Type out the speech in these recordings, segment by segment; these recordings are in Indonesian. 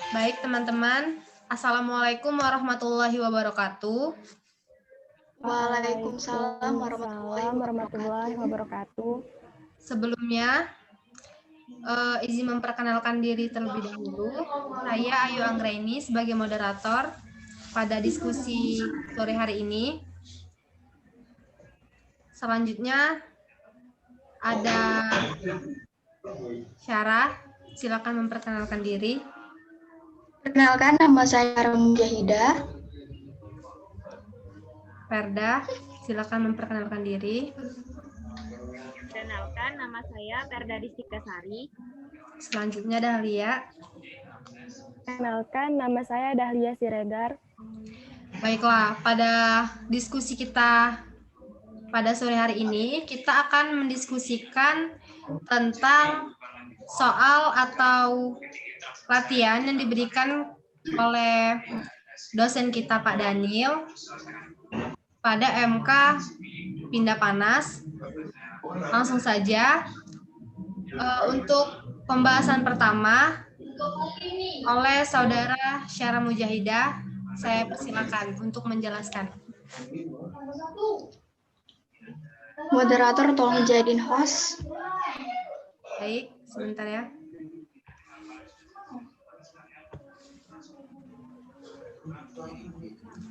Baik teman-teman, Assalamualaikum warahmatullahi wabarakatuh. Waalaikumsalam warahmatullahi wabarakatuh. Sebelumnya, izin memperkenalkan diri terlebih dahulu. Saya Ayu Anggraini sebagai moderator pada diskusi sore hari ini. Selanjutnya ada Syarah, silakan memperkenalkan diri. Perkenalkan, nama saya Mujahidah. Perda, silakan memperkenalkan diri. Perkenalkan, nama saya Perda Distikasari. Selanjutnya Dahlia. Perkenalkan, nama saya Dahlia Siregar. Baiklah, pada diskusi kita pada sore hari ini, kita akan mendiskusikan tentang soal atau latihan yang diberikan oleh dosen kita Pak Daniel pada MK Pindah Panas. Langsung saja untuk pembahasan pertama oleh Saudara Syarah Mujahidah, saya persilakan untuk menjelaskan. Moderator tolong jadiin host. Baik, sebentar ya.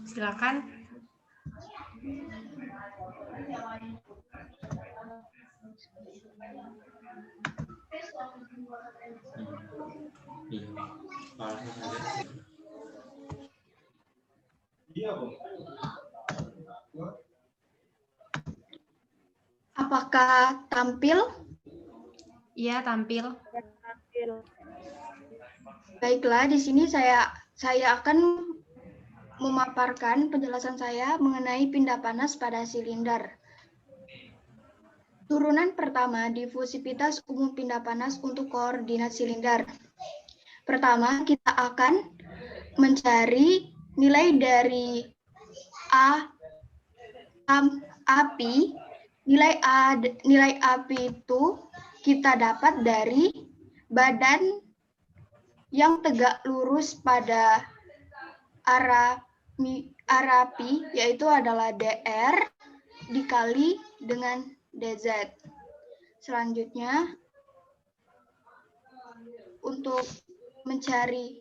Silakan. Apakah tampil? Iya, tampil. Baiklah, di sini saya akan memaparkan penjelasan saya mengenai pindah panas pada silinder. Turunan pertama, difusivitas umum pindah panas untuk koordinat silinder. Pertama, kita akan mencari nilai dari api. Nilai api itu kita dapat dari badan yang tegak lurus pada arah api, yaitu adalah dr dikali dengan dz. Selanjutnya, untuk mencari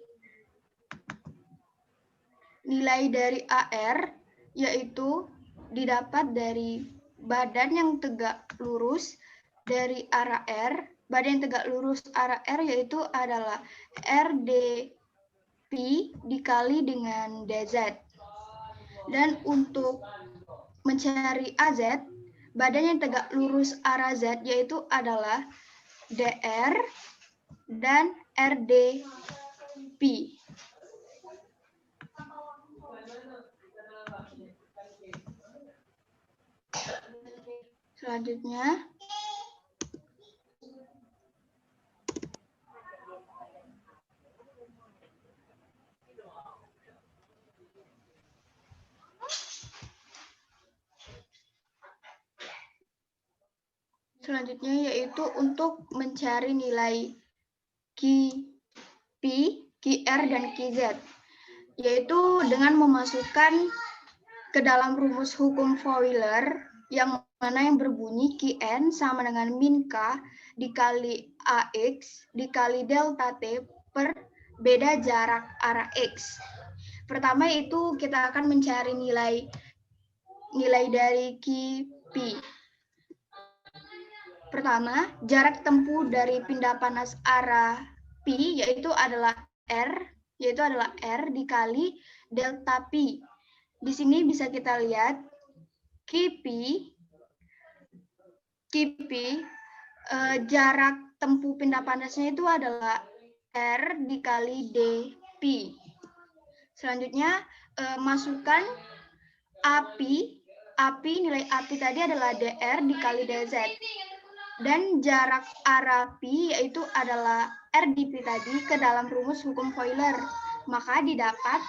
nilai dari ar, yaitu didapat dari badan yang tegak lurus dari arah r. Badan yang tegak lurus arah r yaitu adalah rdp dikali dengan dz. Dan untuk mencari az, badan yang tegak lurus arah z yaitu adalah dr dan rdp. Selanjutnya yaitu untuk mencari nilai Qp, Qr, dan Qz, yaitu dengan memasukkan ke dalam rumus hukum Fourier yang mana yang berbunyi Qn sama dengan min K dikali AX dikali delta T per beda jarak arah X. Pertama itu kita akan mencari nilai dari Qp. Pertama, jarak tempuh dari pindah panas arah P yaitu adalah R dikali delta P. Di sini bisa kita lihat Qp jarak tempuh pindah panasnya itu adalah R dikali dP. Selanjutnya masukkan nilai api tadi adalah dr dikali dz. Dan jarak arah P yaitu adalah rdp tadi ke dalam rumus hukum Fourier. Maka didapat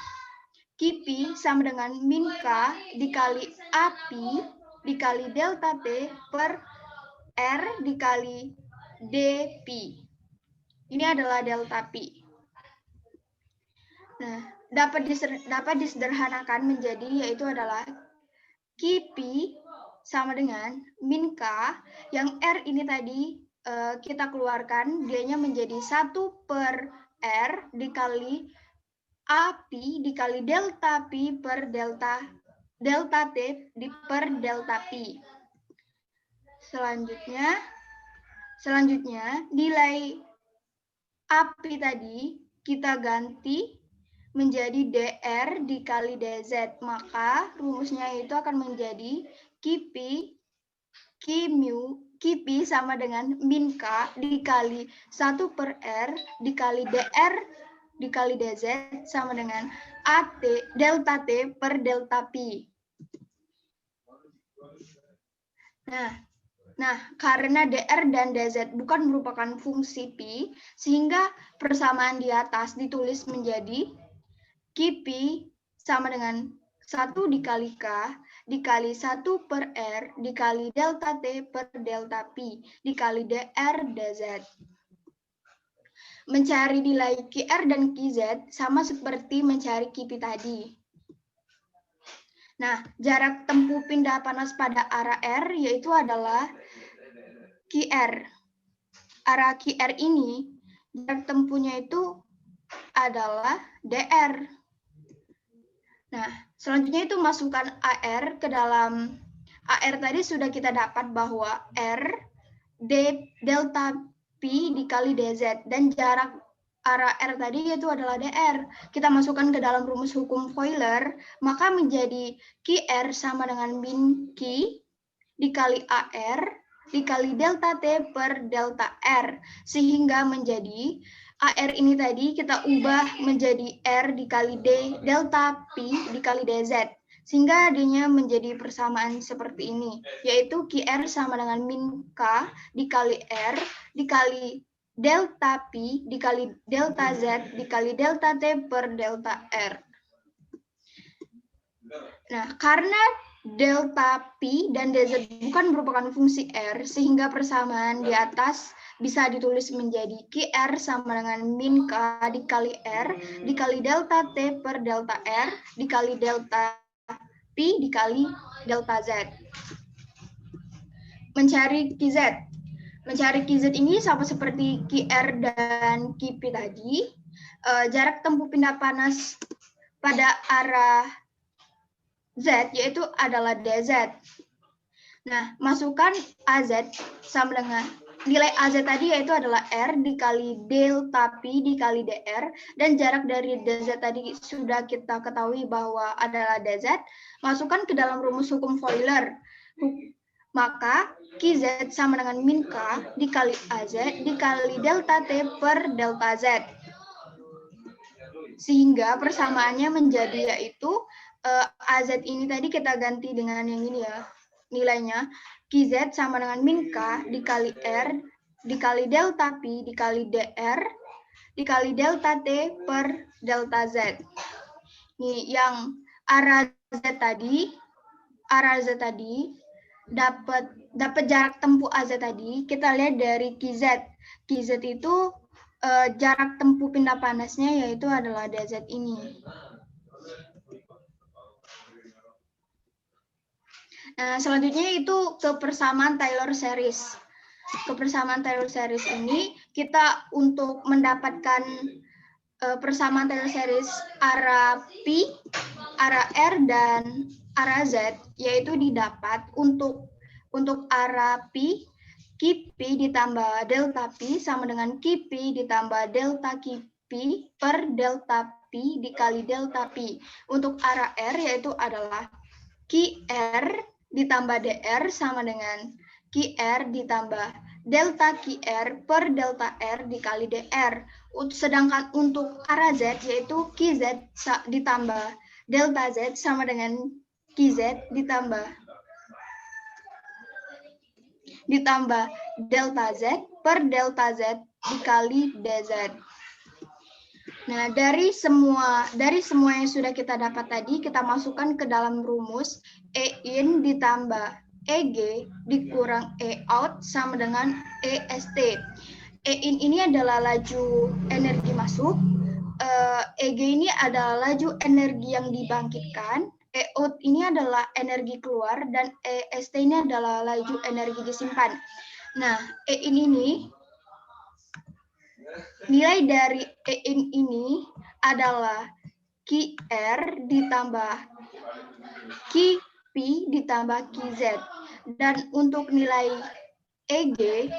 Qp sama dengan min K dikali api dikali delta T per R dikali dP. Ini adalah delta P. Nah, dapat disederhanakan menjadi yaitu adalah Qp sama dengan min K, yang R ini tadi kita keluarkan, dianya menjadi 1 per R dikali AP dikali delta P per delta T per delta P. Selanjutnya nilai AP tadi kita ganti menjadi DR dikali DZ, maka rumusnya itu akan menjadi Qp sama dengan min K dikali 1 per R dikali DR dikali DZ sama dengan AT delta T per delta P. Nah, karena DR dan DZ bukan merupakan fungsi P, sehingga persamaan di atas ditulis menjadi Qp sama dengan 1 dikali K dikali 1 per R dikali delta T per delta P dikali DR dz. Mencari nilai QR dan QZ sama seperti mencari Qp tadi. Nah, jarak tempuh pindah panas pada arah R yaitu adalah QR. Arah QR ini, jarak tempuhnya itu adalah DR. Nah, selanjutnya itu masukkan AR ke dalam AR tadi sudah kita dapat bahwa R delta P dikali DZ dan jarak arah R tadi yaitu adalah DR. Kita masukkan ke dalam rumus hukum Foiler, maka menjadi QR sama dengan min Q dikali AR dikali delta T per delta R, sehingga menjadi AR ini tadi kita ubah menjadi R dikali D delta P dikali DZ, sehingga adanya menjadi persamaan seperti ini, yaitu QR sama dengan min K dikali R dikali delta P dikali delta Z dikali delta T per delta R. Nah, karena delta P dan DZ bukan merupakan fungsi R, sehingga persamaan di atas bisa ditulis menjadi QR sama dengan min K dikali R dikali delta T per delta R dikali delta P dikali delta Z. Mencari QZ. Mencari QZ ini sama seperti QR dan Qp tadi. Jarak tempuh pindah panas pada arah Z yaitu adalah DZ. Nah, masukkan AZ sama dengan nilai AZ tadi yaitu adalah R dikali delta P dikali DR, dan jarak dari DZ tadi sudah kita ketahui bahwa adalah DZ. Masukkan ke dalam rumus hukum Foiler. Maka QZ sama dengan min K dikali AZ dikali delta T per delta Z. Sehingga persamaannya menjadi yaitu AZ ini tadi kita ganti dengan yang ini ya, nilainya QZ sama dengan min K dikali R dikali delta P dikali DR dikali delta T per delta Z. Nih yang arah Z tadi dapat jarak tempuh AZ tadi kita lihat dari QZ. QZ itu jarak tempuh pindah panasnya yaitu adalah DZ ini. Nah, selanjutnya itu kepersamaan Taylor series. Kepersamaan Taylor series ini kita untuk mendapatkan persamaan Taylor series arah P, arah R dan arah Z, yaitu didapat untuk arah P, Qp ditambah delta P sama dengan Qp ditambah delta Qp per delta P dikali delta P. Untuk arah R yaitu adalah QR ditambah DR sama dengan QR ditambah delta QR per delta R dikali DR. Sedangkan untuk arah Z yaitu QZ ditambah delta Z sama dengan QZ ditambah delta Z per delta Z dikali DZ. Nah, dari semua yang sudah kita dapat tadi, kita masukkan ke dalam rumus E in ditambah EG dikurang E out sama dengan EST. E in ini adalah laju energi masuk, EG ini adalah laju energi yang dibangkitkan, E-out ini adalah energi keluar, dan EST ini adalah laju energi disimpan. Nah, E-in ini, nilai dari E-in ini adalah QR ditambah QP ditambah QZ. Dan untuk nilai EG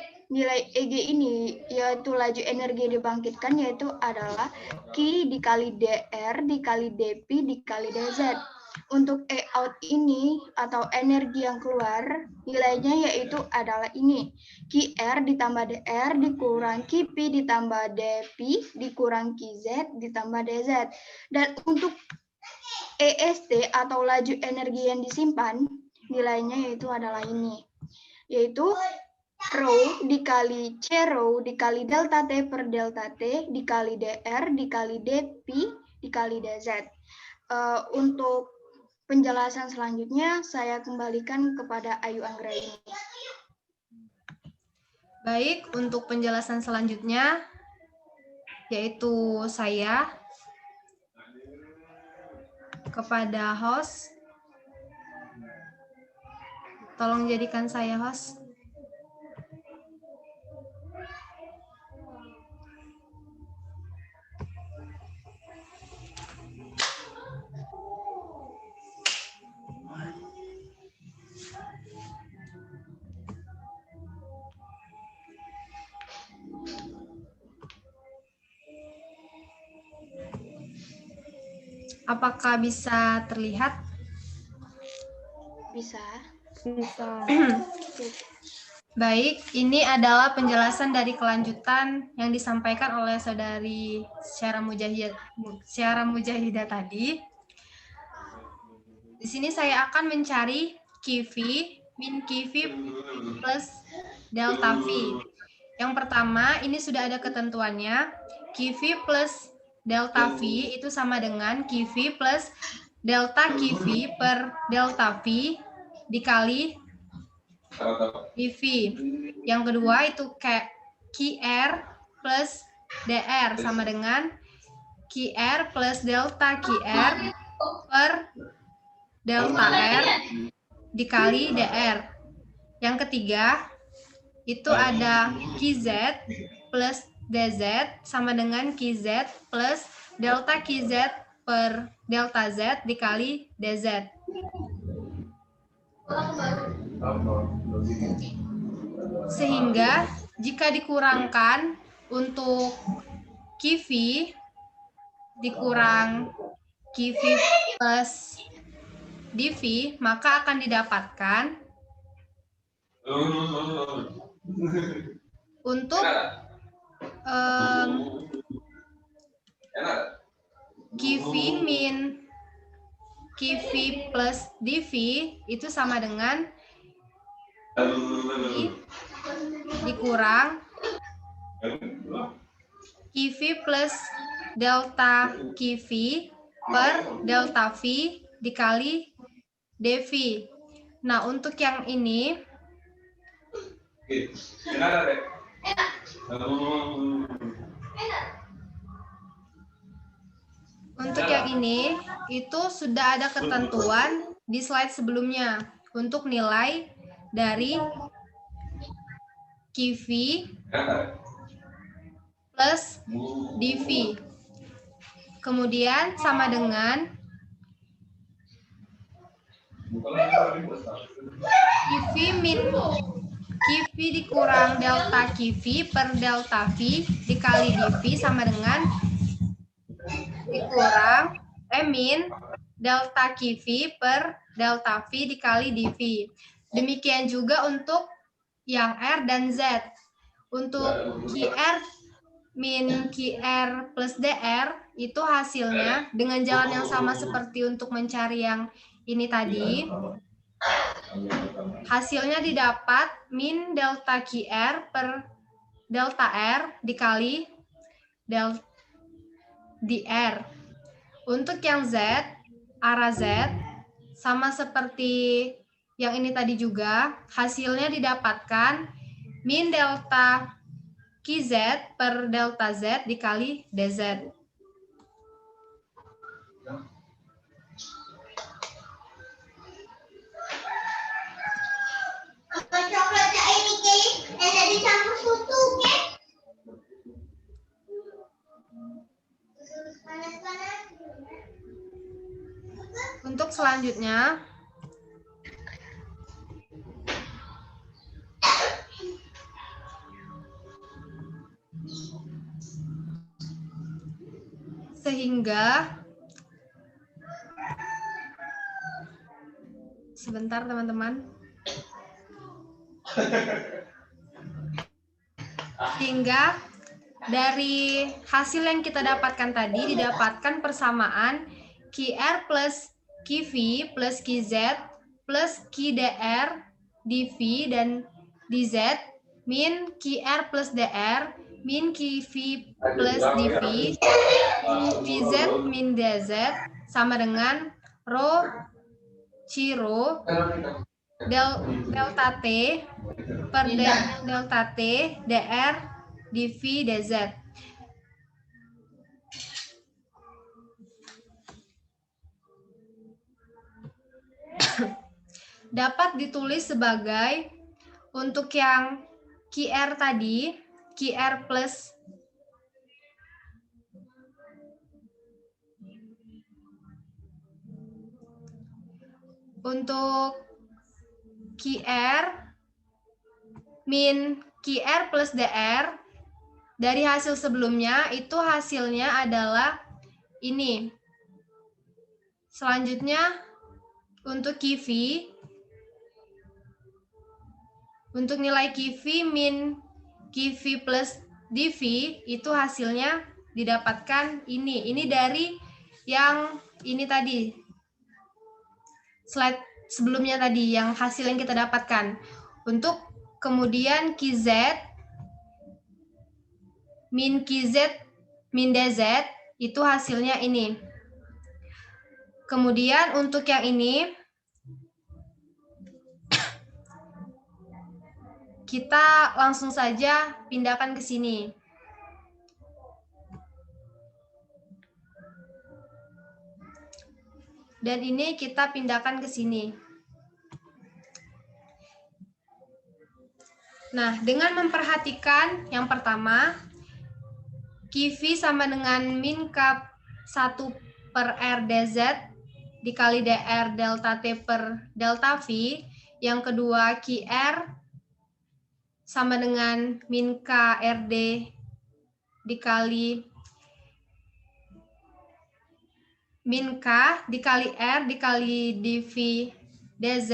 ini yaitu laju energi dibangkitkan yaitu adalah Q dikali DR dikali DP dikali DZ. Untuk E-out ini atau energi yang keluar nilainya yaitu adalah ini QR ditambah DR dikurang QP ditambah DP dikurang QZ ditambah DZ. Dan untuk EST atau laju energi yang disimpan nilainya yaitu adalah ini, yaitu rho dikali C rho dikali delta T per delta T dikali DR dikali DP dikali DZ. Untuk penjelasan selanjutnya saya kembalikan kepada Ayu Anggraini. Baik, untuk penjelasan selanjutnya yaitu saya kepada host. Tolong jadikan saya host. Apakah bisa terlihat? Bisa. Bisa. Baik, ini adalah penjelasan dari kelanjutan yang disampaikan oleh saudari Syara Mujahidah tadi. Di sini saya akan mencari QV, min QV plus delta V. Yang pertama, ini sudah ada ketentuannya. QV plus delta V itu sama dengan QV plus delta QV per delta V dikali dV. Yang kedua itu kayak QR plus DR sama dengan QR plus delta QR per delta R dikali DR. Yang ketiga itu ada QZ plus DZ sama dengan QZ plus delta QZ per delta Z dikali DZ. Sehingga jika dikurangkan untuk QV dikurang QV plus DV, maka akan didapatkan untuk QV min QV plus DV itu sama dengan dikurang QV plus delta QV per delta V dikali DV. Nah, untuk yang ini itu sudah ada ketentuan di slide sebelumnya untuk nilai dari QV plus DV. Kemudian sama dengan QV min QV dikurang delta QV per delta V dikali DV sama dengan dikurang min delta QV per delta V dikali DV. Demikian juga untuk yang R dan Z. Untuk QR min QR plus DR itu hasilnya dengan jalan yang sama seperti untuk mencari yang ini tadi. Hasilnya didapat min delta QR per delta R dikali DR. Untuk yang Z, arah Z, sama seperti yang ini tadi juga, hasilnya didapatkan min delta QZ per delta Z dikali DZ. Untuk selanjutnya, sehingga sebentar teman-teman. Sehingga dari hasil yang kita dapatkan tadi didapatkan persamaan QR plus QV plus QZ plus QDR DV dan DZ min QR plus DR min QV plus DV QZ min DZ sama dengan rho Ciro delta T per delta T DR dV dz. Dapat ditulis sebagai untuk yang QR tadi, QR plus untuk QR min QR plus DR dari hasil sebelumnya itu hasilnya adalah ini. Selanjutnya untuk QV, untuk nilai QV min QV plus DV itu hasilnya didapatkan ini. Ini dari yang ini tadi. Slide sebelumnya tadi yang hasil yang kita dapatkan. Untuk kemudian QZ min QZ min DZ itu hasilnya ini. Kemudian untuk yang ini kita langsung saja pindahkan ke sini. Dan ini kita pindahkan ke sini. Nah, dengan memperhatikan yang pertama, QV sama dengan min K 1 per R DZ dikali DR delta T per delta V. Yang kedua, QR sama dengan min K RD dikali min K dikali R dikali dV dz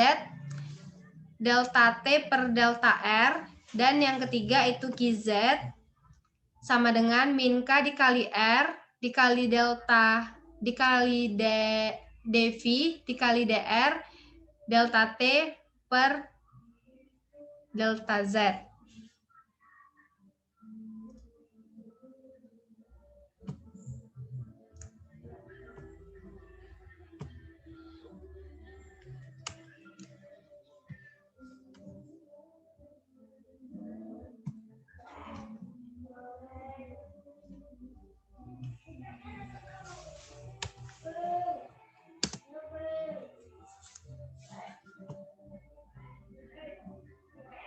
delta T per delta R. Dan yang ketiga itu QZ sama dengan min K dikali R dikali delta dikali dV dikali DR delta T per delta Z.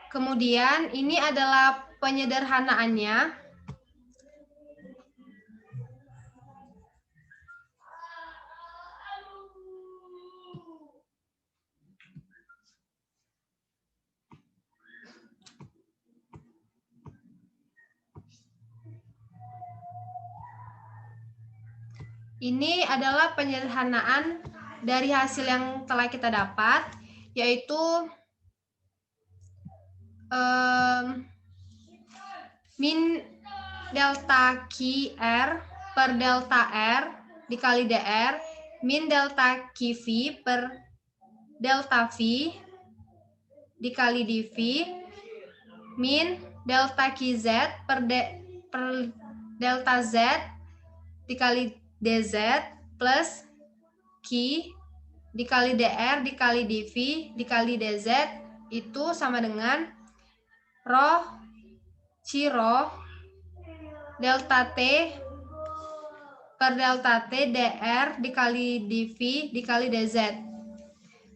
Kemudian ini adalah penyederhanaannya. Ini adalah penyederhanaan dari hasil yang telah kita dapat, yaitu min delta QR per delta R dikali DR min delta QV per delta V dikali dV min delta QZ per delta Z dikali DZ plus Q dikali DR dikali dV dikali DZ itu sama dengan rho Ciro delta T per delta T DR dikali dV dikali DZ.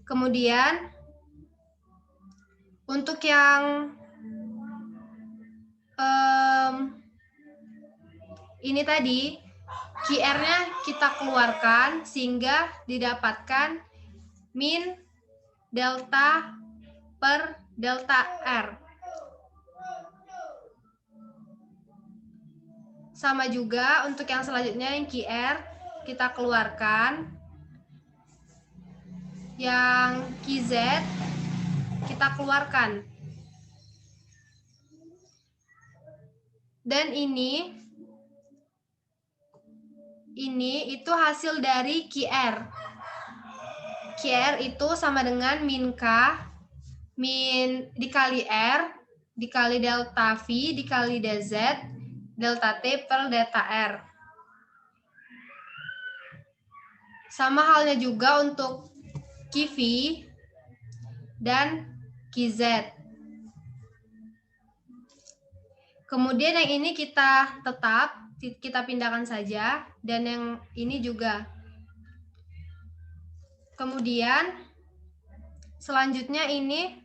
Kemudian untuk yang ini tadi QR-nya kita keluarkan sehingga didapatkan min delta per delta R. Sama juga untuk yang selanjutnya yang QR kita keluarkan. Yang QZ kita keluarkan. Dan ini itu hasil dari QR. QR itu sama dengan min K min dikali R dikali delta V dikali DZ delta T per delta R. Sama halnya juga untuk QV dan QZ. Kemudian yang ini kita pindahkan saja, dan yang ini juga. Kemudian selanjutnya ini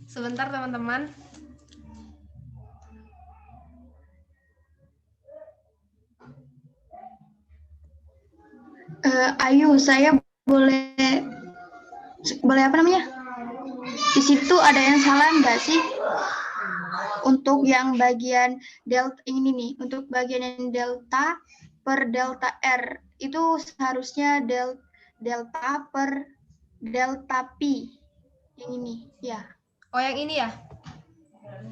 sebentar teman-teman. Ayu, saya boleh apa namanya? Di situ ada yang salah nggak sih? Untuk yang bagian delta ini nih, untuk bagian yang delta per delta R itu seharusnya delta per delta P. Yang ini, ya. Oh, yang ini ya?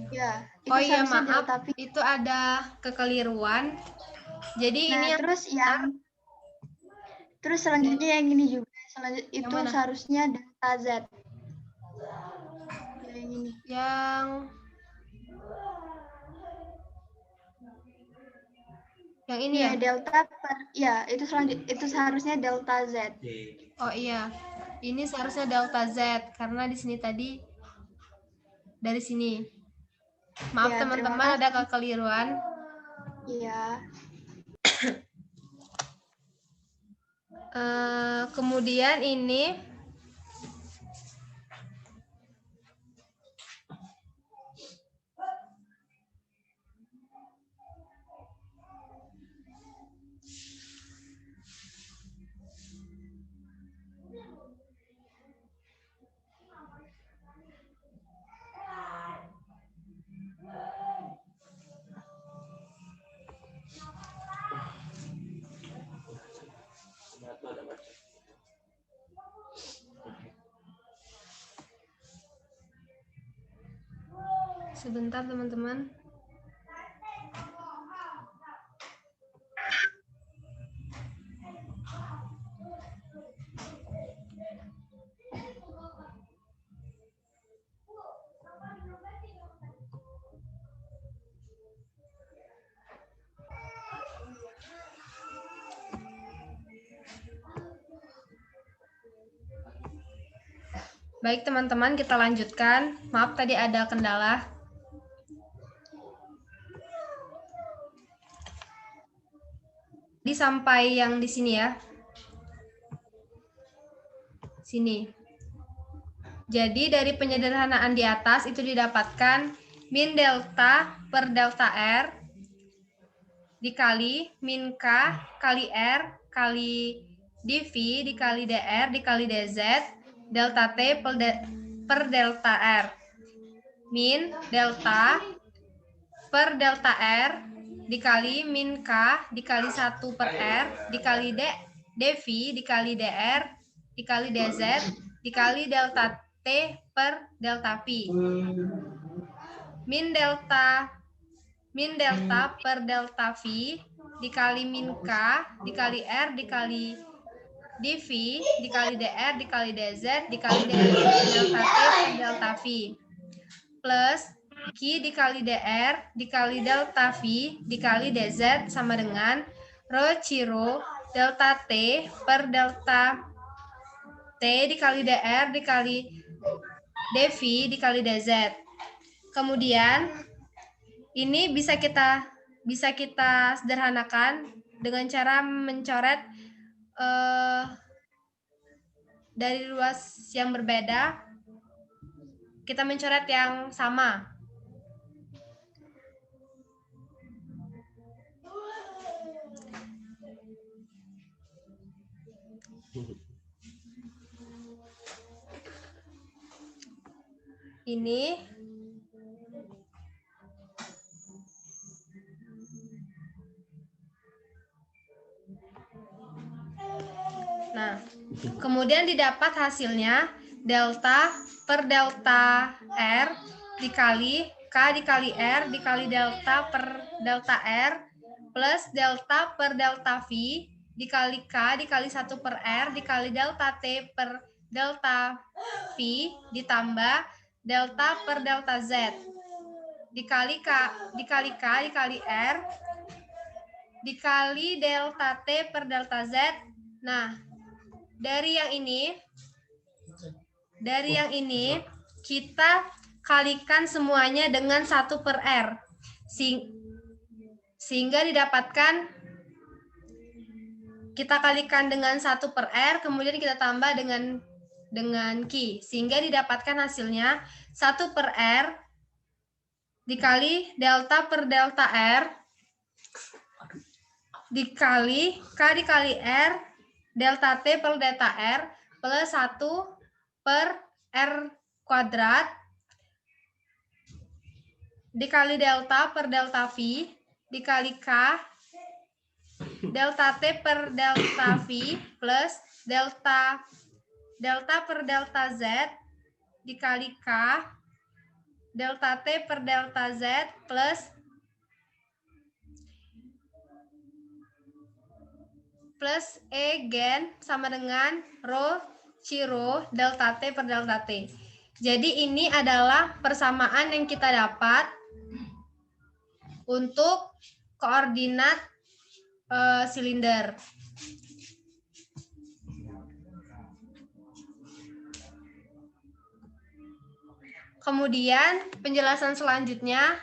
Ya. Itu Oh iya, seharusnya maaf, delta P. itu ada kekeliruan. Jadi ini yang terus selanjutnya yang ini juga. Itu mana? seharusnya delta Z. Yang ini. Yang ini ya? Delta per, ya itu seharusnya delta Z. Oh iya, ini seharusnya delta Z karena di sini tadi dari sini. Maaf ya, teman-teman, ada kekeliruan. Iya. Kemudian ini sebentar teman-teman. Baik teman-teman, kita lanjutkan. Maaf tadi ada kendala. Sampai yang di sini ya. Sini. Jadi dari penyederhanaan di atas itu didapatkan min delta per delta R dikali min K kali R kali dV dikali dR dikali dZ delta T per delta R. Min delta per delta R dikali min K dikali 1 per R dikali dV dikali dR dikali dZ dikali delta T per delta P. Min delta per delta V dikali min K dikali R dikali dV dikali dR dikali dZ dikali delta T per delta V plus Q dikali dR dikali delta V dikali dZ sama dengan rho Ciro delta T per delta T dikali dR dikali dV dikali dZ. Kemudian ini bisa kita bisa kita sederhanakan dengan cara mencoret dari ruas yang berbeda, kita mencoret yang sama. Ini nah, kemudian didapat hasilnya delta per delta R dikali K dikali R dikali delta per delta R plus delta per delta V dikali K dikali 1 per R dikali delta T per delta V ditambah delta per delta Z dikali K dikali R dikali delta T per delta Z. Nah, dari yang ini kita kalikan semuanya dengan 1 per R. Sehingga didapatkan kita kalikan dengan 1 per R, kemudian kita tambah dengan Q. Sehingga didapatkan hasilnya 1 per R dikali delta per delta R dikali K dikali R delta T per delta R plus 1 per R kuadrat dikali delta per delta V dikali K delta T per delta V plus delta per delta Z dikali K delta T per delta Z plus E gen sama dengan rho Ciro delta T per delta T. Jadi ini adalah persamaan yang kita dapat untuk koordinat silinder. Kemudian penjelasan selanjutnya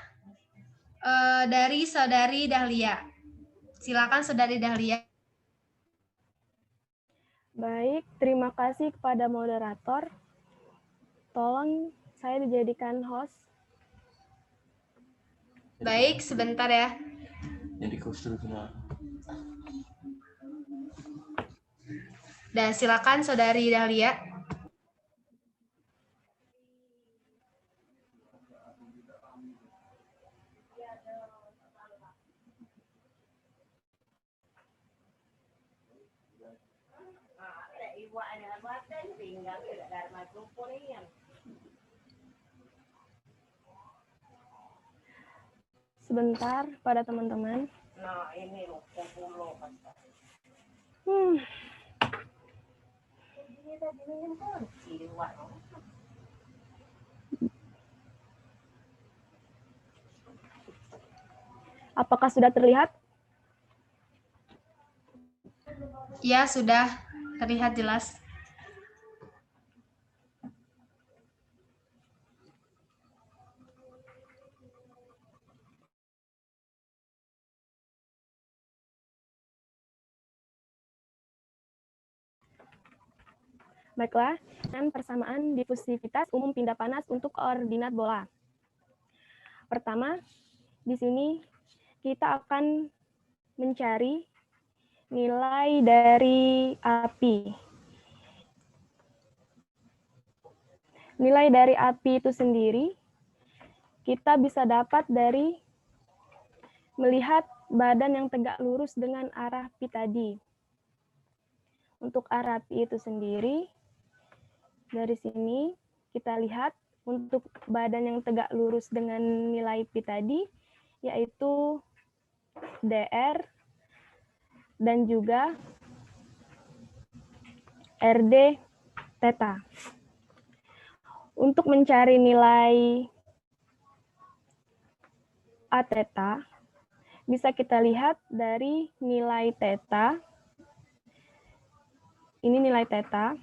dari Saudari Dahlia. Silakan Saudari Dahlia. Baik, terima kasih kepada moderator. Tolong saya dijadikan host. Baik, sebentar ya. Dan silakan Saudari Dahlia. Sebentar pada teman-teman. Apakah sudah terlihat? Ya, sudah terlihat jelas. Baiklah, dan persamaan difusivitas umum pindah panas untuk koordinat bola. Pertama, di sini kita akan mencari nilai dari api. Nilai dari api itu sendiri kita bisa dapat dari melihat badan yang tegak lurus dengan arah pi tadi. Untuk arah pi itu sendiri, dari sini kita lihat untuk badan yang tegak lurus dengan nilai pi tadi, yaitu dr dan juga rd theta. Untuk mencari nilai a theta, bisa kita lihat dari nilai theta. Ini nilai theta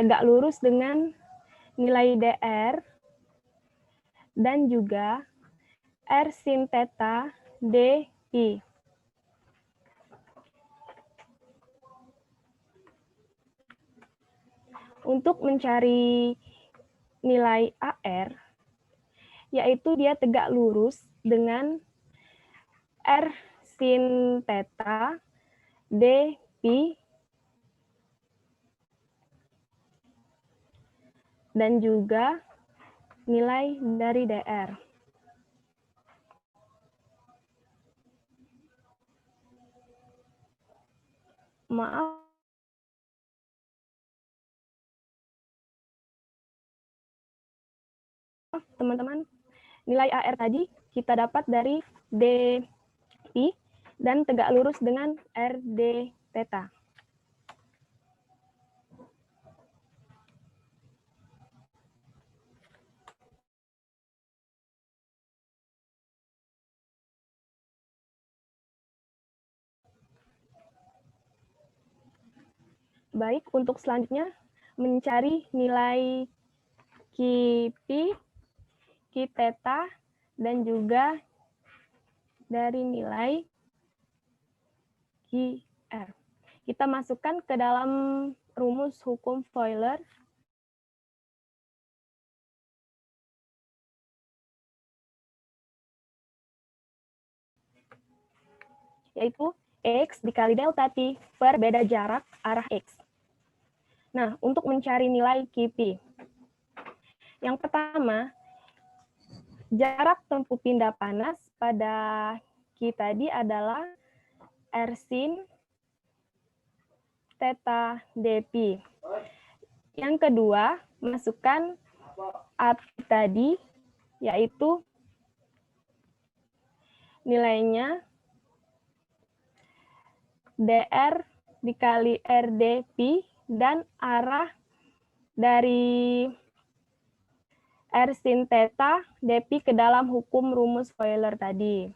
tegak lurus dengan nilai dr dan juga r sin theta dpi. Untuk mencari nilai AR, yaitu dia tegak lurus dengan R sin theta d pi dan juga nilai dari DR. Maaf, teman-teman, nilai AR tadi kita dapat dari dpi dan tegak lurus dengan RD theta. Baik, untuk selanjutnya mencari nilai Q theta, dan juga dari nilai QR. Kita masukkan ke dalam rumus hukum Foiler, yaitu X dikali delta T per beda jarak arah X. Nah, untuk mencari nilai QP, yang pertama, jarak tempuh pindah panas pada Q tadi adalah R sin theta dp. Yang kedua, masukkan AP tadi, yaitu nilainya DR dikali RdP dan arah dari R sin theta dp ke dalam hukum rumus Foiler tadi.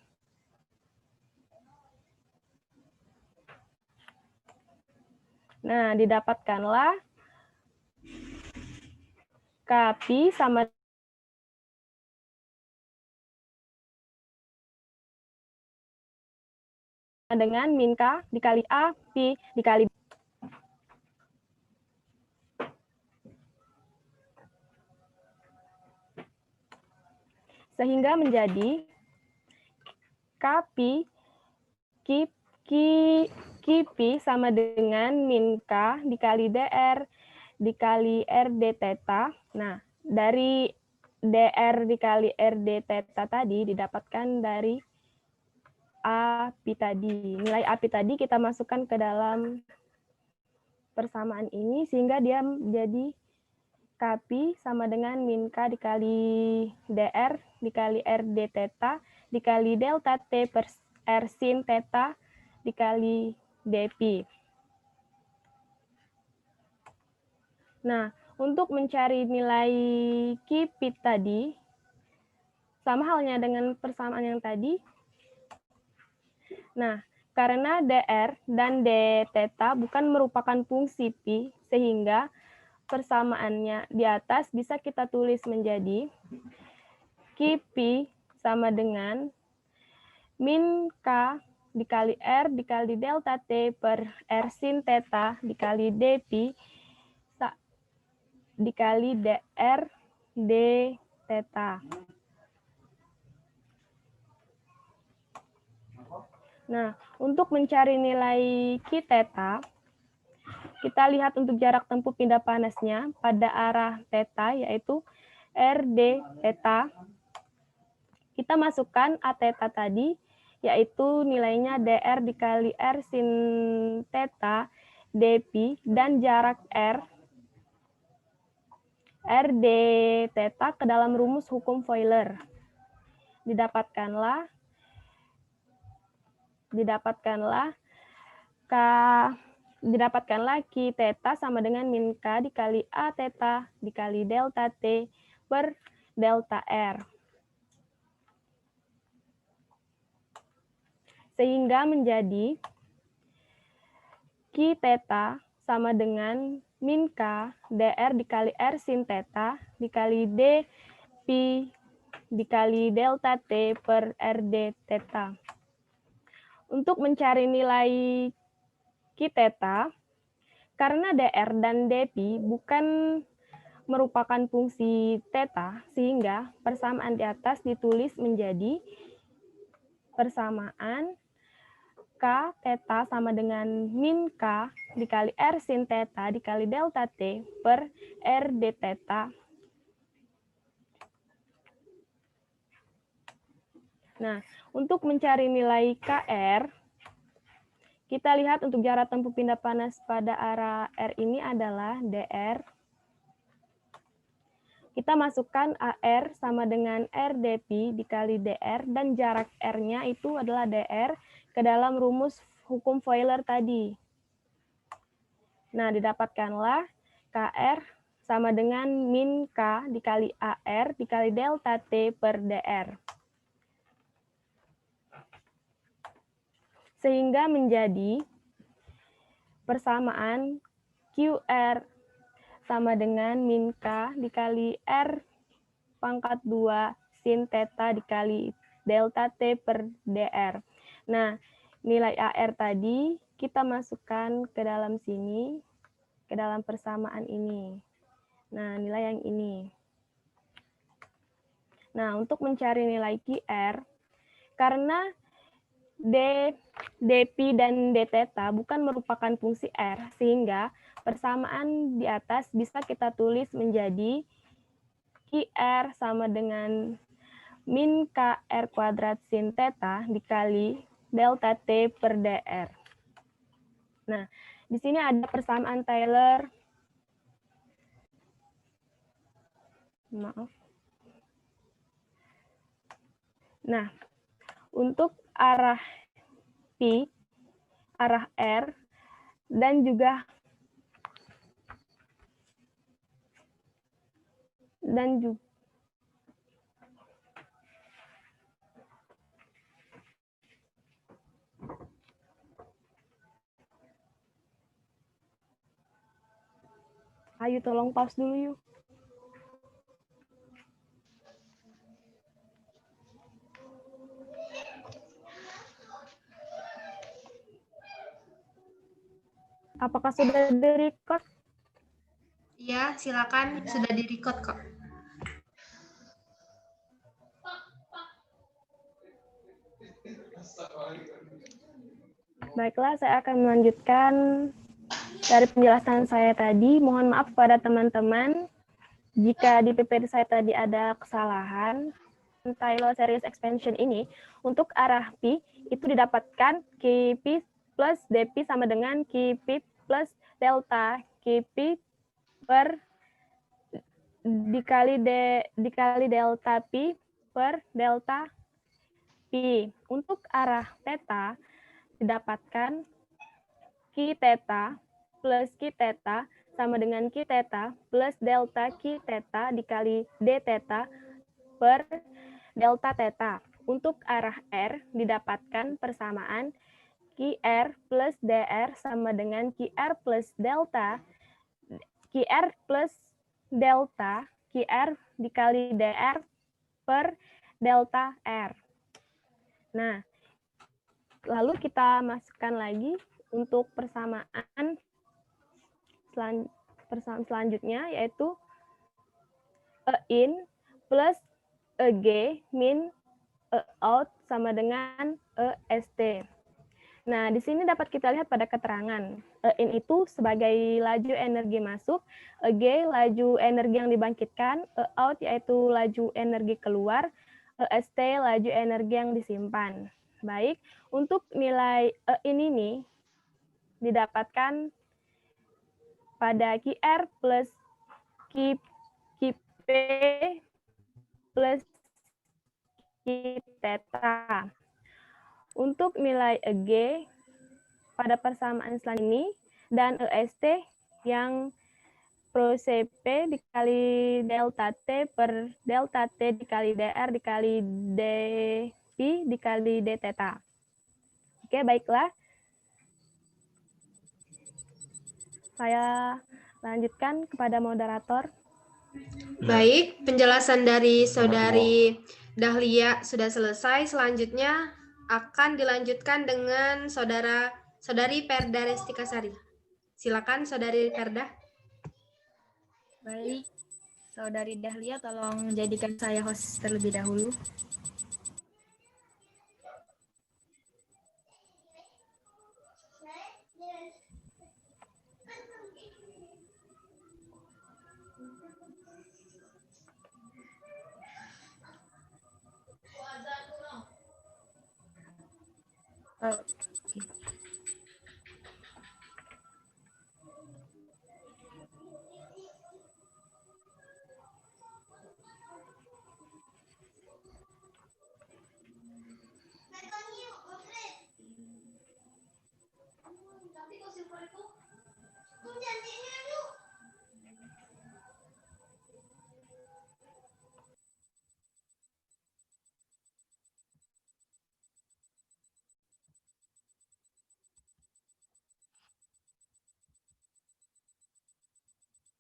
Nah, didapatkanlah Kp sama dengan min K dikali A, Pi dikali B. Sehingga menjadi Kp Qp sama dengan min K dikali DR dikali RD theta. Nah, dari DR dikali RD theta tadi didapatkan dari API tadi. Nilai API tadi kita masukkan ke dalam persamaan ini sehingga dia menjadi Kp sama dengan min K dikali DR dikali RD theta dikali delta T per R sin theta dikali dP. Nah, untuk mencari nilai Qp tadi, sama halnya dengan persamaan yang tadi. Nah, karena dr dan d theta bukan merupakan fungsi pi, sehingga persamaannya di atas bisa kita tulis menjadi Qp sama dengan min K dikali R dikali delta T per R sin theta dikali dP dikali dr d theta. Nah, untuk mencari nilai Q theta, kita lihat untuk jarak tempuh pindah panasnya pada arah theta, yaitu RD theta. Kita masukkan A theta tadi, yaitu nilainya dr dikali R sin theta dP, dan jarak R RD theta ke dalam rumus hukum Foiler. Didapatkanlah Q theta sama dengan min K dikali A theta dikali delta T per delta R. Sehingga menjadi Q theta sama dengan min K dr dikali R sin theta dikali D Pi dikali delta T per RD theta. Untuk mencari nilai Q theta, karena dr dan dp bukan merupakan fungsi theta, sehingga persamaan di atas ditulis menjadi persamaan K theta sama dengan min K dikali R sin theta dikali delta T per R d theta. Nah, untuk mencari nilai KR, kita lihat untuk jarak tempuh pindah panas pada arah R ini adalah dr. Kita masukkan AR sama dengan RdP dikali dr, dan jarak R-nya itu adalah dr ke dalam rumus hukum Foiler tadi. Nah, didapatkanlah KR sama dengan min K dikali AR dikali delta T per dr. Sehingga menjadi persamaan QR sama dengan min K dikali R pangkat 2 sin theta dikali delta T per dr. Nah, nilai AR tadi kita masukkan ke dalam sini, ke dalam persamaan ini. Nah, nilai yang ini. Nah, untuk mencari nilai QR, karena dp dan d theta bukan merupakan fungsi R, sehingga persamaan di atas bisa kita tulis menjadi QR sama dengan min KR kuadrat sin theta dikali delta T per dr. Nah, di sini ada persamaan Taylor. Maaf. Nah, untuk arah P, arah R, dan juga ayo tolong pause dulu yuk. Apakah sudah di-record? Iya, silakan. Sudah di-record kok. Baiklah, saya akan melanjutkan dari penjelasan saya tadi. Mohon maaf kepada teman-teman jika di PPT saya tadi ada kesalahan. Taylor series expansion ini untuk arah P itu didapatkan Kp plus dp sama dengan Kp plus delta Kp per dikali delta P per delta P. Untuk arah theta didapatkan Q theta plus Q theta sama dengan Q theta plus delta Q theta dikali D theta per delta theta. Untuk arah R didapatkan persamaan QR plus DR sama dengan QR plus delta QR plus delta QR dikali DR per delta R. Nah, lalu kita masukkan lagi untuk persamaan selanjutnya, yaitu E-in plus EG min E-out sama dengan EST. Nah, di sini dapat kita lihat pada keterangan. E-in itu sebagai laju energi masuk, EG laju energi yang dibangkitkan, E-out yaitu laju energi keluar, EST laju energi yang disimpan. Baik, untuk nilai E-in ini didapatkan pada QR plus QP plus Q theta. Untuk nilai EG pada persamaan selanjutnya ini dan EST yang Pro CP dikali delta T per delta T dikali DR dikali dP dikali D theta. Oke, baiklah. Saya lanjutkan kepada moderator. Baik, penjelasan dari Saudari Dahlia sudah selesai. Selanjutnya akan dilanjutkan dengan saudari Perda Restikasari. Silakan saudari Perda. Baik, Saudari Dahlia tolong jadikan saya host terlebih dahulu. Oke.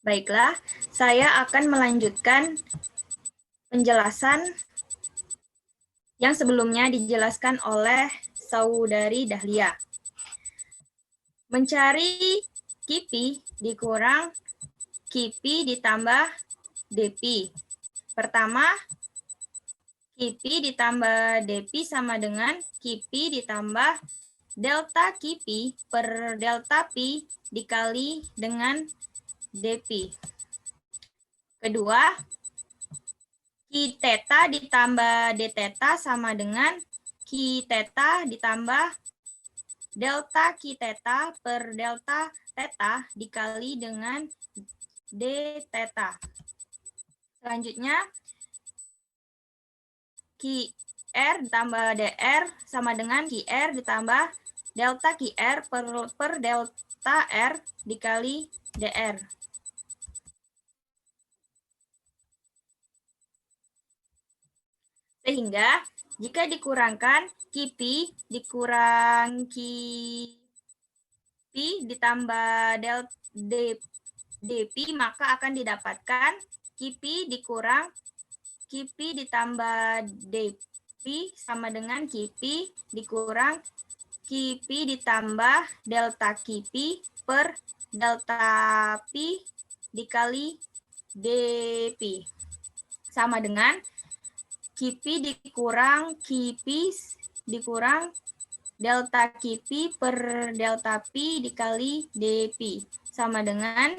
Baiklah, saya akan melanjutkan penjelasan yang sebelumnya dijelaskan oleh Saudari Dahlia. Mencari KIPI dikurang KIPI ditambah DP. Pertama, KIPI ditambah DP sama dengan KIPI ditambah delta KIPI per delta P dikali dengan DP. Kedua, Ki theta ditambah D theta sama dengan Ki theta ditambah delta Ki theta per delta theta dikali dengan D theta. Selanjutnya, Ki R ditambah DR sama dengan Ki R ditambah delta Ki R per delta R dikali DR. Sehingga jika dikurangkan KIPI dikurang KIPI ditambah DP maka akan didapatkan KIPI dikurang KIPI ditambah DP sama dengan KIPI dikurang KIPI ditambah delta KIPI per delta P dikali DP sama dengan KIPI dikurang KIPI dikurang delta KIPI per delta P dikali DP sama dengan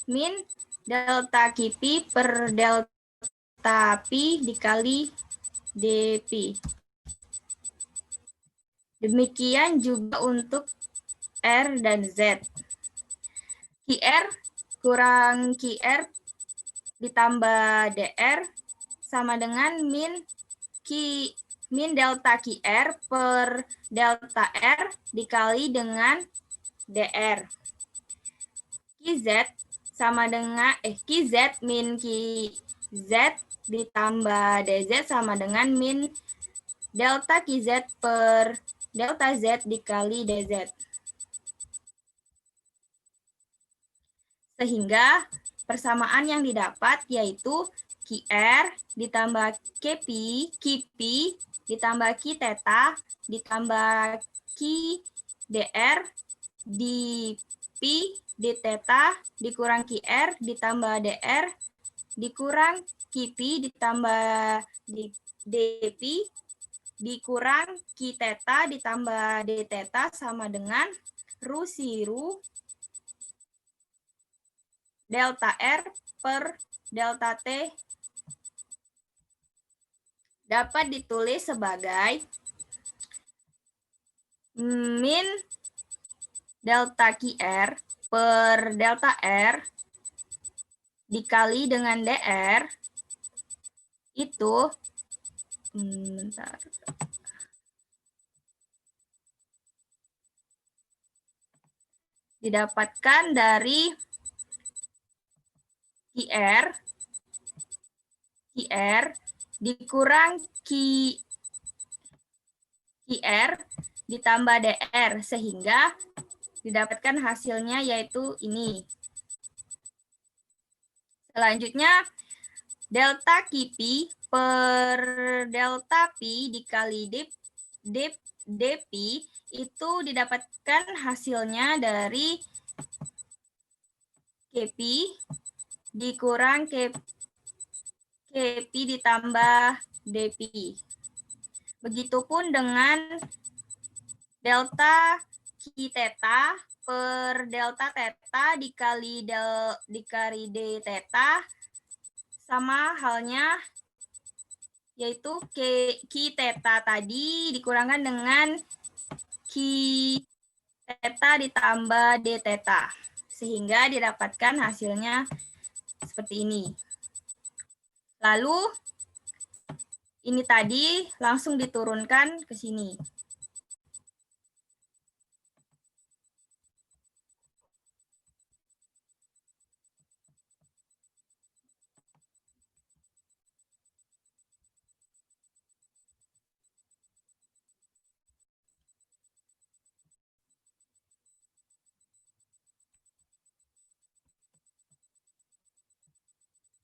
min delta KIPI per delta P dikali DP. Demikian juga untuk R dan Z. QR kurang QR ditambah DR sama dengan min delta QR per delta R dikali dengan DR. QZ sama dengan QZ min QZ ditambah DZ sama dengan min delta QZ per delta Z dikali DZ. Sehingga persamaan yang didapat yaitu QR ditambah KIPI ditambah Ki theta ditambah Ki DR dP D theta dikurang QR ditambah DR dikurang KIPI ditambah DP dikurang Ki theta ditambah D theta sama dengan Ru siru delta R per delta T dapat ditulis sebagai min delta QR per delta R dikali dengan DR itu didapatkan dari QR dikurang QR ditambah DR sehingga didapatkan hasilnya yaitu ini. Selanjutnya delta KIPI per delta P dikali dp itu didapatkan hasilnya dari kp dikurang kp ditambah dp. Begitupun dengan delta Q theta per delta theta dikali d theta sama halnya, yaitu Q theta tadi dikurangkan dengan Q theta ditambah d theta, sehingga didapatkan hasilnya seperti ini. Lalu ini tadi langsung diturunkan ke sini.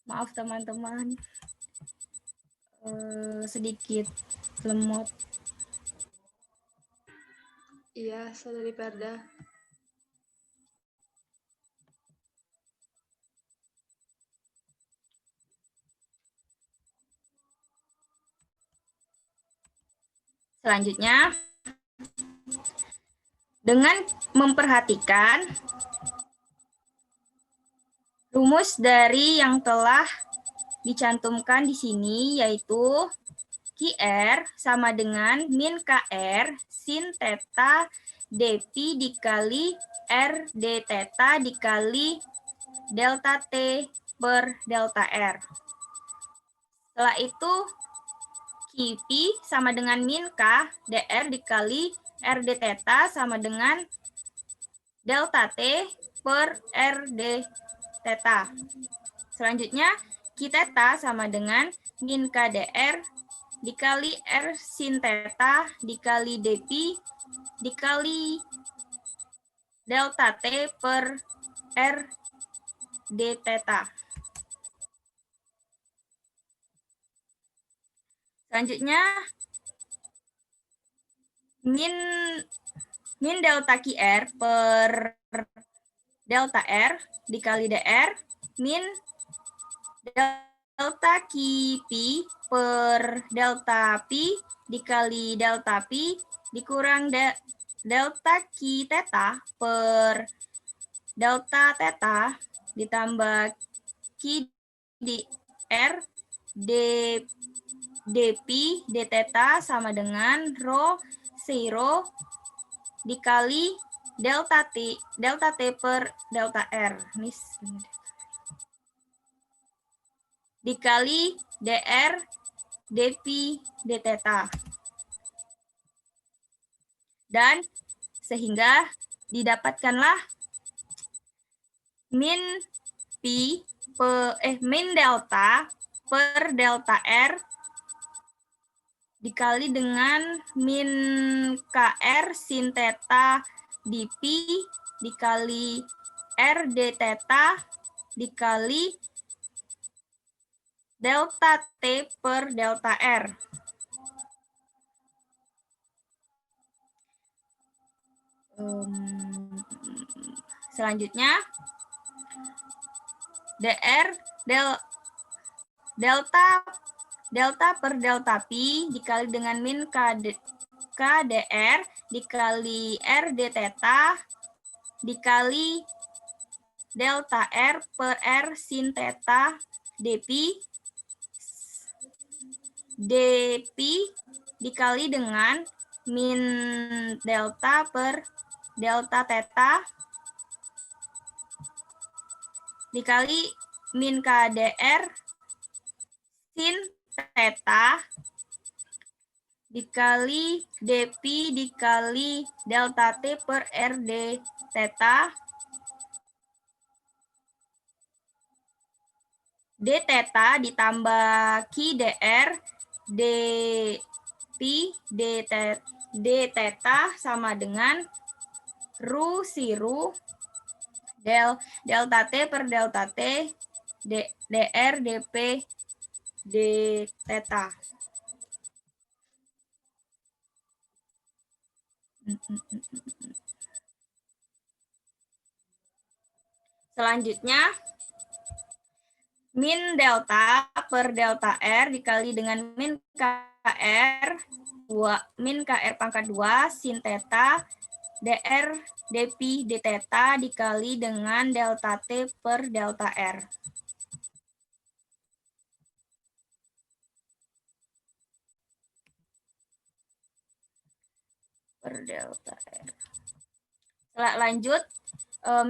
Maaf teman-teman, sedikit lemot. Iya, Saudari Perda. Selanjutnya, dengan memperhatikan rumus dari yang telah dicantumkan di sini, yaitu QR sama dengan min KR sin theta dP dikali R d theta dikali delta T per delta R. Setelah itu QP sama dengan min K dr dikali R d theta sama dengan delta T per R d theta. Selanjutnya Q theta sama dengan min K dr dikali R sin theta dikali dP dikali delta T per R d theta. Selanjutnya min delta QR per delta R dikali dr min delta QP per delta P dikali delta P dikurang delta Q theta per delta theta ditambah Q di R dP d theta sama dengan rho 0 dikali delta T per delta R. Dikali dr dP d theta. Dan sehingga didapatkanlah min delta per delta R dikali dengan min KR sin theta dP dikali R d theta dikali delta T per delta R. Selanjutnya delta per delta P dikali dengan min KDR dikali R d theta dikali delta R per R sin theta dP dikali dengan min delta per delta theta dikali min KDR sin theta dikali dP dikali delta T per R d theta d theta ditambah Q dr dP d theta sama dengan rho 0 delta T per delta T dr dP d theta. Selanjutnya, min delta per delta R dikali dengan min KR, min KR pangkat 2 sin theta dr dpi d theta dikali dengan delta T per delta R. Per delta R. Lanjut,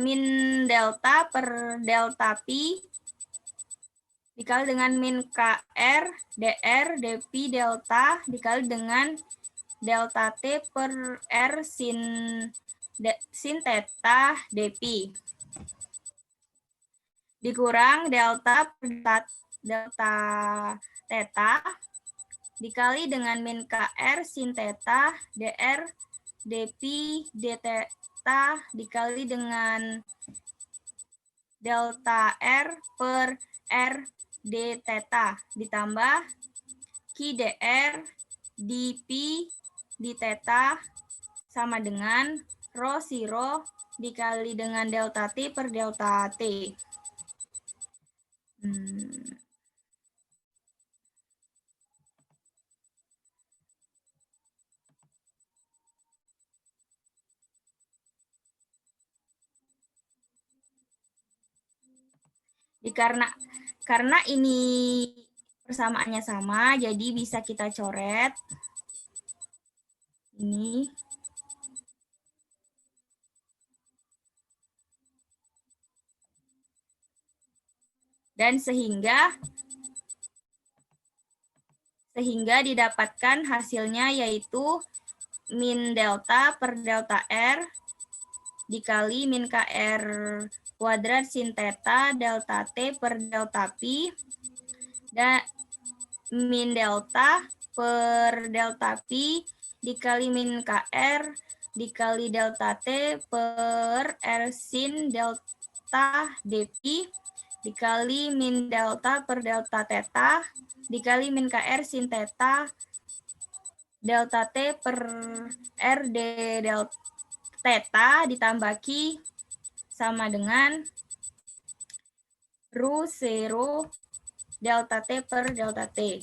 min delta per delta pi dikali dengan min KR dr dpi delta dikali dengan delta T per R sin theta dpi dikurang delta per delta theta dikali dengan min KR sin theta dr dpi d theta dikali dengan delta R per R d theta ditambah Q dr dpi d theta sama dengan rho si rho dikali dengan delta T per delta T. Karena ini persamaannya sama, jadi bisa kita coret ini. Dan sehingga didapatkan hasilnya yaitu min delta per delta R dikali min KR kuadrat sin theta delta T per delta pi dan min delta per delta pi dikali min KR dikali delta T per R sin delta dpi dikali min delta per delta theta dikali min KR sin theta delta T per R d delta theta ditambah Q sama dengan rho 0 delta T per delta T.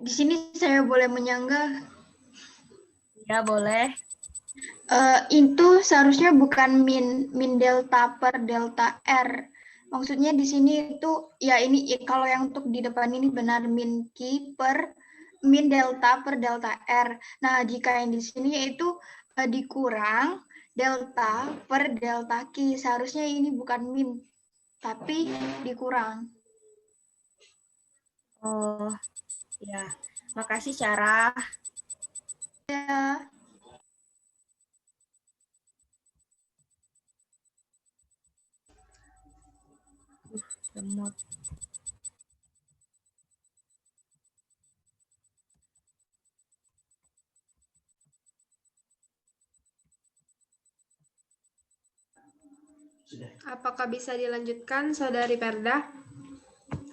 Di sini saya boleh menyanggah? Ya, boleh. Itu seharusnya bukan min delta per delta R. Maksudnya di sini itu ya ini kalau yang untuk di depan ini benar min Q per min delta per delta R. Nah, jika yang di sini yaitu dikurang delta per delta Q. Seharusnya ini bukan min, tapi dikurang. Oh, ya. Makasih, Syarah. Ya. Lemot. Apakah bisa dilanjutkan, Saudari Perda?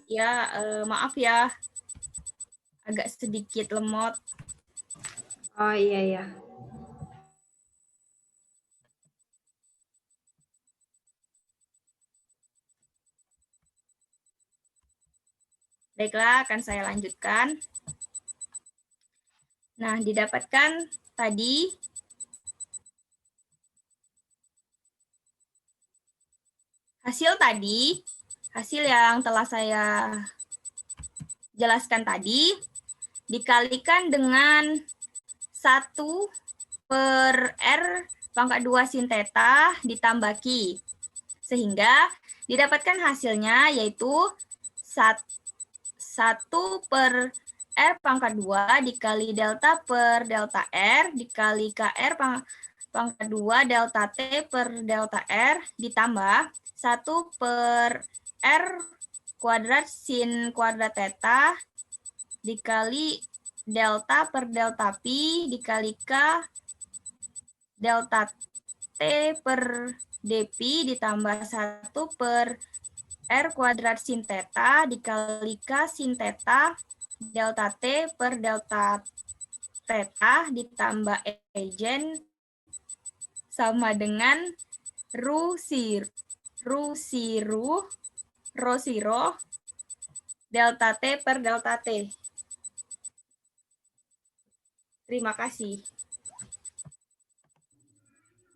Ya, maaf ya. Agak sedikit lemot. Oh iya ya. Baiklah, akan saya lanjutkan. Nah, didapatkan tadi hasil yang telah saya jelaskan tadi dikalikan dengan 1 per R pangkat 2 sin theta ditambah Q. Sehingga didapatkan hasilnya yaitu 1 per R pangkat 2 dikali delta per delta R dikali KR pangkat 2 delta T per delta R ditambah 1 per R kuadrat sin kuadrat theta dikali delta per delta pi dikali K delta T per dpi ditambah 1 per R kuadrat sin theta dikali K sin theta delta T per delta theta ditambah egen sama dengan rho zero delta T per delta T. Terima kasih.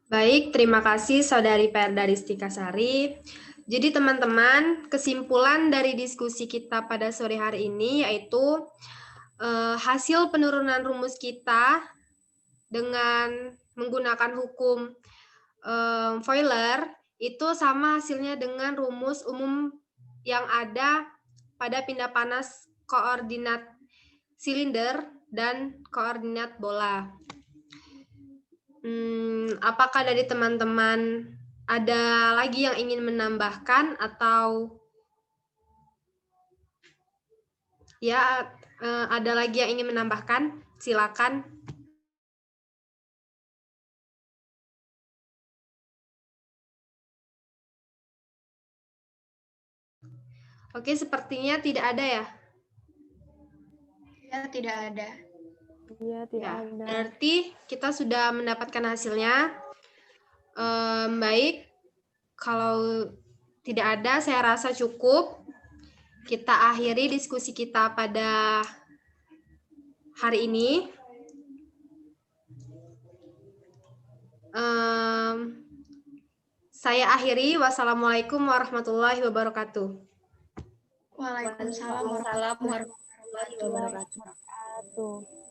Baik, terima kasih Saudari Perda Ristikasari. Jadi teman-teman, kesimpulan dari diskusi kita pada sore hari ini yaitu hasil penurunan rumus kita dengan menggunakan hukum Euler itu sama hasilnya dengan rumus umum yang ada pada pindah panas koordinat silinder dan koordinat bola. Apakah dari teman-teman ada lagi yang ingin menambahkan atau ya ada lagi yang ingin menambahkan? Silakan. Oke, sepertinya tidak ada ya. Ya, tidak ada. Iya, tidak Ya, ada. berarti kita sudah mendapatkan hasilnya. Baik, kalau tidak ada, saya rasa cukup. Kita akhiri diskusi kita pada hari ini. Saya akhiri. Wassalamualaikum warahmatullahi wabarakatuh. Waalaikumsalam Waalaikumsalam warahmatullahi wabarakatuh. Wabarakatuh.